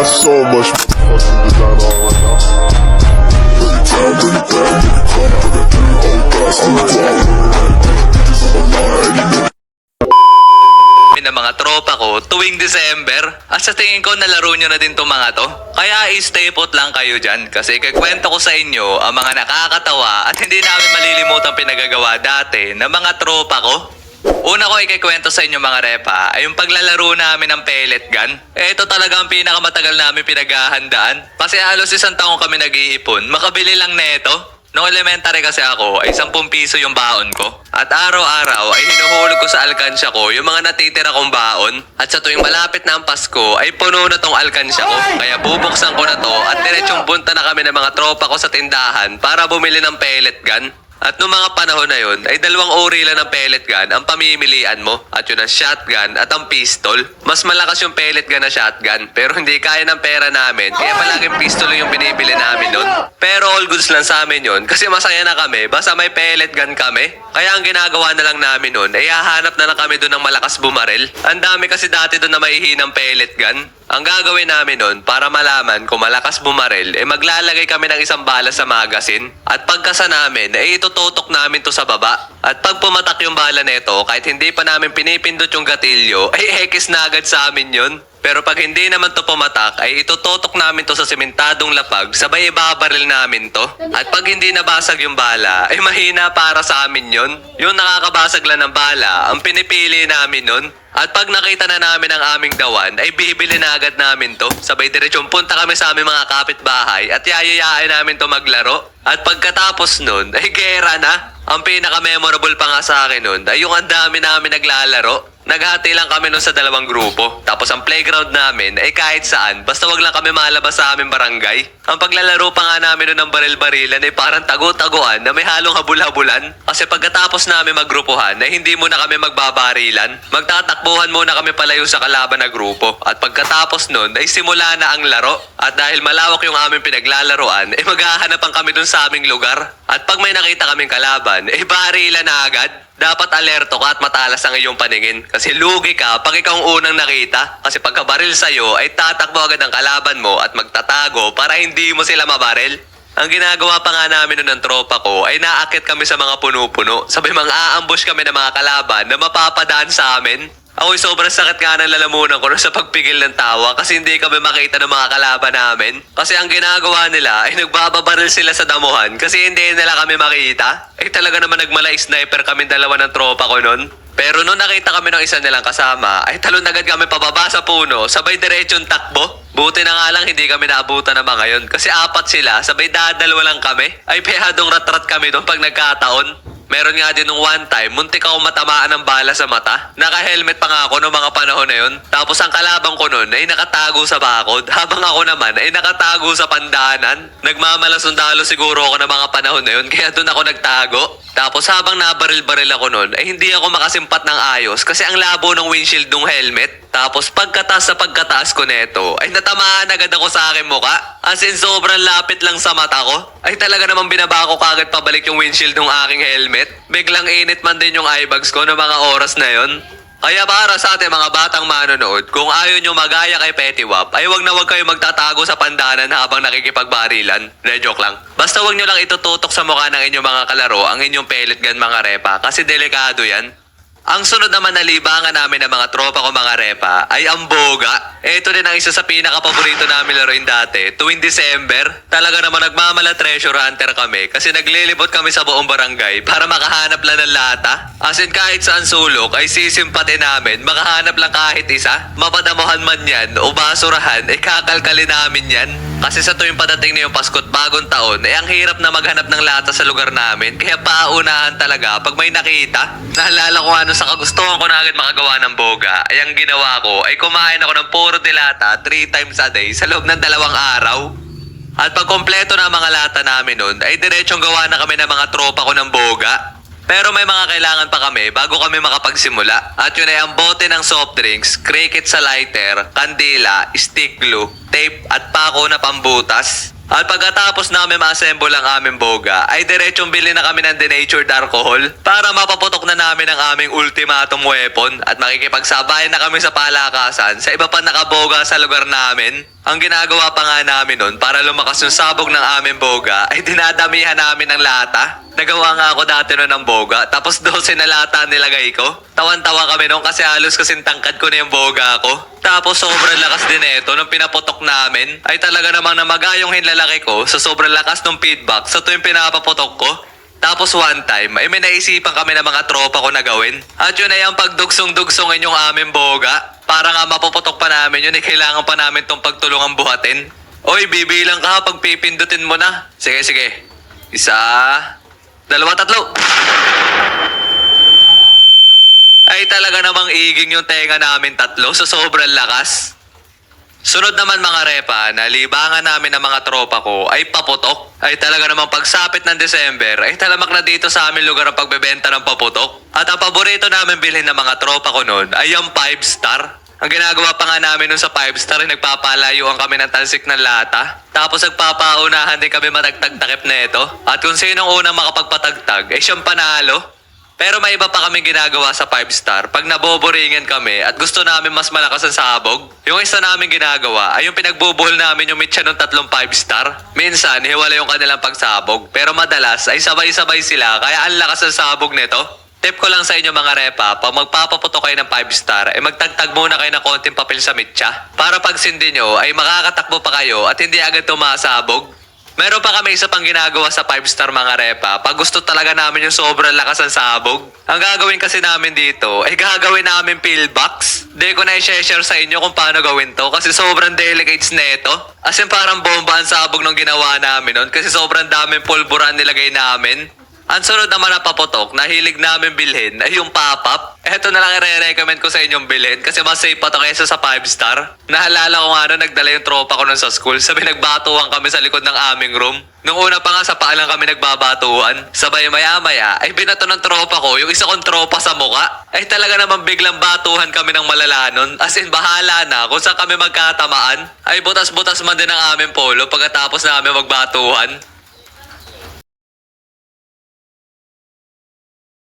got so much fucking design on right now. Bring it down, come, I got 3 whole thoughts in the ng mga tropa ko tuwing December at sa tingin ko nalaro nyo na din to mga to. Kaya stay put lang kayo dyan kasi kikwento ko sa inyo ang mga nakakatawa at hindi namin malilimutang pinagagawa dati ng mga tropa ko. Una ko ikikwento sa inyo mga repa ay yung paglalaro namin ng pellet gun. Ito talaga ang pinakamatagal namin pinaghahandaan kasi halos 1 taong kami nag-iipon makabili lang neto. Noong elementary kasi ako ay 10 piso yung baon ko. At araw-araw ay hinuhulog ko sa alkansya ko yung mga natitira kong baon. At sa tuwing malapit na ang Pasko ay puno na tong alkansya ko. Kaya bubuksan ko na to at diretsong punta na kami ng mga tropa ko sa tindahan para bumili ng pellet gun. At noong mga panahon na yun, ay 2 uri lang ng pellet gun ang pamimilian mo. At yun ang shotgun at ang pistol. Mas malakas yung pellet gun na shotgun, pero hindi kaya ng pera namin. Kaya palaging pistol yung binibili namin nun. Pero all goods lang sa amin yun, kasi masaya na kami, basta may pellet gun kami. Kaya ang ginagawa na lang namin nun, ay hahanap na lang kami doon ng malakas bumaril. Ang dami kasi dati doon na mahihinang pellet gun. Ang gagawin namin nun, para malaman kung malakas bumaril, maglalagay kami ng 1 bala sa magazine. At pagkasa namin, itututok namin to sa baba. At pag pumatak yung bala neto, kahit hindi pa namin pinipindot yung gatilyo, ay ekis na agad sa amin yun. Pero pag hindi naman to pumatak, ay itututok namin to sa sementadong lapag, sabay ibabaril namin to. At pag hindi nabasag yung bala, ay mahina para sa amin yun. Yung nakakabasag lang ng bala, ang pinipili namin nun. At pag nakita na namin ang aming dawan, ay bibili na agad namin to. Sabay diretsyon punta kami sa aming mga kapitbahay at yayayain namin to maglaro. At pagkatapos nun, ay gera na. Ang pinaka-memorable pa nga sa akin nun, ay yung ang dami namin naglalaro. Naghati lang kami nun sa 2 grupo. Tapos ang playground namin ay kahit saan, basta wag lang kami malabas sa aming barangay. Ang paglalaro pa nga namin nun ng baril-barilan ay parang tago-taguan na may halong habul-habulan. Kasi pagkatapos namin maggrupuhan ay hindi muna kami magbabarilan. Magtatakbuhan muna kami palayo sa kalaban na grupo. At pagkatapos nun ay simula na ang laro. At dahil malawak yung aming pinaglalaroan, ay maghahanapan kami dun sa aming lugar. At pag may nakita kaming kalaban, ay barilan na agad. Dapat alerto ka at matalas ang iyong paningin. Kasi lugi ka pag ikaw ang unang nakita. Kasi pagkabaril sa'yo ay tatakbo agad ang kalaban mo at magtatago para hindi mo sila mabaril. Ang ginagawa pa nga namin nun ng tropa ko ay naakit kami sa mga puno-puno. Sabay mga aambush kami ng mga kalaban na mapapadaan sa amin. Ako'y sobrang sakit nga ng lalamunan ko sa pagpigil ng tawa kasi hindi kami makita ng mga kalaban namin. Kasi ang ginagawa nila ay nagbababaril sila sa damuhan kasi hindi nila kami makita. Eh talaga naman nagmalay sniper kami 2 ng tropa ko nun. Pero nung nakita kami ng isa nilang kasama, ay talon agad kami pababa sa puno, sabay diretsyon takbo. Buti na nga lang hindi kami naabutan ng mga yun kasi 4 sila, sabay dadalwa lang kami. Ay pehadong rat-rat kami doon pag nagkataon. Meron nga din nung one time, muntik ako matamaan ng bala sa mata. Naka-helmet pa nga ako noong mga panahon na yun. Tapos ang kalabang ko nun ay nakatago sa bakod. Habang ako naman ay nakatago sa pandanan. Nagmamalasundalo siguro ako ng mga panahon na yun. Kaya doon ako nagtago. Tapos habang nabaril-baril ako nun, ay hindi ako makasimpat ng ayos kasi ang labo ng windshield ng helmet. Tapos pagkataas ko neto, ay natamaan agad ako sa aking muka. As in sobrang lapit lang sa mata ko. Ay talaga namang binaba ko kagad pabalik yung windshield ng aking helmet. Biglang init man din yung eyebags ko ng mga oras na yon. Kaya para sa ating mga batang manonood, kung ayaw nyo magaya kay Petiwap, ay wag na wag kayo magtatago sa pandanan habang nakikipagbarilan. Joke lang. Basta wag nyo lang itututok sa mukha ng inyong mga kalaro ang inyong pellet gun mga repa kasi delikado yan. Ang sunod naman na libangan namin ng mga tropa ko mga repa ay ang boga. Ito din ang isa sa pinaka-paborito namin laruin dati. Tuwing December, talaga naman nagmamala treasure hunter kami kasi naglilibot kami sa buong barangay para makahanap lang ng lata. As in kahit saan sulok ay sisimpati namin, makahanap lang kahit isa. Mapadamuhan man yan o basurahan, ay kakalkali namin yan. Kasi sa tuwing padating na yung Pasko't Bagong Taon, ang hirap na maghanap ng lata sa lugar namin. Kaya paunahan talaga pag may nakita. Naalala ko ano sa kagustuhan ko na agad makagawa ng boga, ay ang ginawa ko ay kumain ako ng puro dilata 3 times a day sa loob ng 2 araw. At pag kompleto na ang mga lata namin nun, ay diretsyong gawa na kami ng mga tropa ko ng boga. Pero may mga kailangan pa kami bago kami makapagsimula. At yun ay ang bote ng soft drinks, cricket sa lighter, kandila, stick glue, tape at pako na pambutas. At pagkatapos namin ma-assemble ang aming boga, ay diretsong bili na kami ng denatured alcohol para mapaputok na namin ang aming ultimatum weapon at makikipagsabayan na kami sa palakasan sa iba pa nakaboga sa lugar namin. Ang ginagawa pa nga namin nun para lumakas yung sabog ng aming boga ay dinadamihan namin ng lata. Nagawa nga ako dati nun ng boga tapos 12 na lata ang nilagay ko. Tawan-tawa kami nun kasi halos kasing tangkad ko na yung boga ko. Tapos sobrang lakas din ito nung pinaputok namin ay talaga namang namaga yung hinlalaki ko sa sobrang lakas ng feedback sa tuwing pinapaputok ko. Tapos one time, ay may naisipan kami ng mga tropa ko na gawin. At yun ay ang pagdugsong-dugsongin yung aming boga. Para nga mapuputok pa namin yun, kailangan pa namin tong pagtulungan buhatin. Oy, bibilang ka pag pipindutin mo na. Sige, sige. 1, 2, 3. Ay talaga namang iging yung tenga namin tatlo sa sobrang lakas. Sunod naman mga repa, nalibangan namin ng mga tropa ko ay paputok. Ay talaga namang pagsapit ng December ay talamak na dito sa aming lugar ang pagbebenta ng paputok. At ang paborito namin bilhin ng mga tropa ko noon ay yung 5 star. Ang ginagawa pa nga namin nun sa 5 star ay nagpapalayuan kami ng talsik ng lata. Tapos nagpapaunahan din kami matagtag-takip na ito. At kung sinong unang makapagpatagtag ay siyang panalo. Pero may iba pa kaming ginagawa sa 5 star pag naboboringan kami at gusto namin mas malakas ang sabog. Yung isa namin ginagawa ay yung pinagbubuhol namin yung mitya ng 3 5 star. Minsan, hiwala yung kanilang pagsabog pero madalas ay sabay-sabay sila kaya ang lakas ang sabog nito. Tip ko lang sa inyo mga repa, pag magpapaputok kayo ng 5 star, ay magtagtag muna kayo ng konting papel sa mitya. Para pag sindi nyo, ay makakatakbo pa kayo at hindi agad tumasabog. Meron pa kami isa pang ginagawa sa 5 star mga repa. Pag gusto talaga namin yung sobrang lakas ng sabog, ang gagawin kasi namin dito ay gagawin namin pillbox. Di ko na i-share sa inyo kung paano gawin to kasi sobrang delicates na ito. As in parang bomba ang sabog nung ginawa namin nun kasi sobrang daming pulburan nilagay namin. Ang sunod naman na paputok na hilig namin bilhin ay yung pop-up. Eto na lang i-recommend ko sa inyong bilhin kasi mas safe pa to kaysa sa 5 star. Naalala ko nga nagdala yung tropa ko nun sa school. Sabi nagbatuhan kami sa likod ng aming room. Nung una pa nga sa paa lang kami nagbabatuhan. Sabay maya-maya ay binato ng tropa ko yung isa kong tropa sa muka. Ay talaga naman biglang batuhan kami ng malala nun. As in bahala na kung saan kami magkatamaan. Ay butas-butas man din ang aming polo pagkatapos namin magbatuhan.